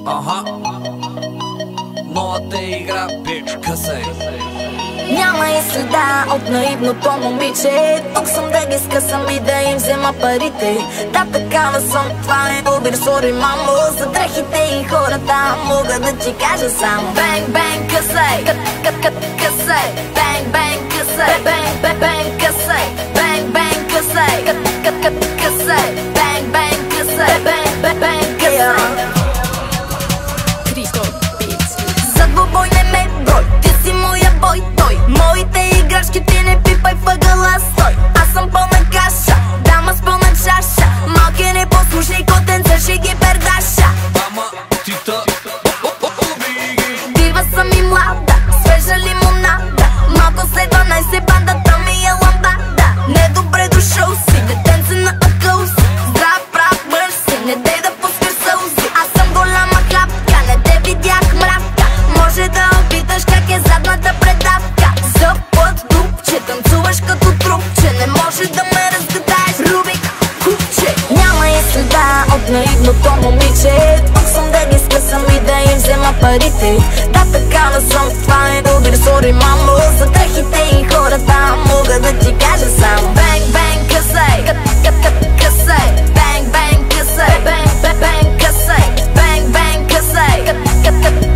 Аха, новата игра, бич, късай. Няма и следа от наивното момиче. Тук съм да ги скъсам и да им взема парите. Да, такава съм, това е Убир, сори мамо. За дрехите и хората мога да ти кажа само бенг, бенг, късай, късай. Бенг, бенг, късай, бенг, бенг, късай. Бенг, бенг, късай, късай. Бенг, бенг, късай, бенг, бенг, късай. За двубой не ме брой, ти си моя бой, той. Моите играчки ти не пипай въгъла, стой. Аз съм пълна каша, дама с пълна чаша. Малки не послушай котенца, ще ги пердаша. Ама ти та Дива съм и млада, свежа лимонада. Малко след 12 бандата ми е ламбада. Недобре дошъл си, детенце на акъл си. Здрав, прав, мъж си, не дей да пускаш сълзи. Аз съм голяма хлапка, не те видях мравка. Може да опиташ как е задната предавка. За път дупче, танцуваш като трупче. Не може да ме разгадаеш, Рубик, купче. Няма и следа от наивното момиче. Тук съм да ги скъсам и да им взема парите. Да, такава съм, това е Убир, сори мамо. За дрехите и хората мога да ти кажа само бенг, бенг, късай, късай. Бенг, бенг, късай, бенг, бенг, късай. Бенг, бенг, късай,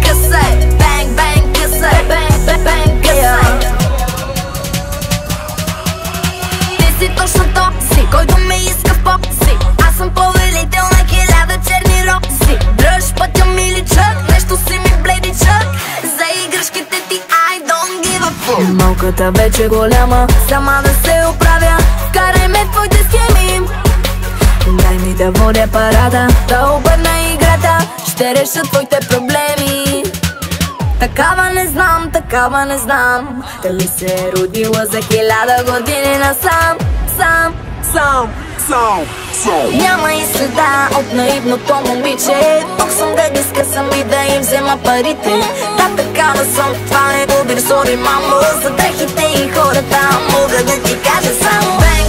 късай. Бенг, бенг, късай, бенг, бенг, късай. Ти си точно този, който ме иска в попси. Аз съм повелител на 1000 черни рози. Дръж пътя ми личат, нещо си ми бледичат. За играшките ти I don't give a fuck. Малката вече голяма, сама да се оправя. Карай ме твоите схеми. Дай ми да водя парада, да обърна играта. Ще реша твоите проблеми. Такава не знам дали се е родила за 1000 години насам. Няма и следа от наивното момиче. Тук съм да ги скъсам и да им взема парите. Да, такава съм, това е Убир, сори мамо. За дрехите и хората мога да ти кажа само бенг.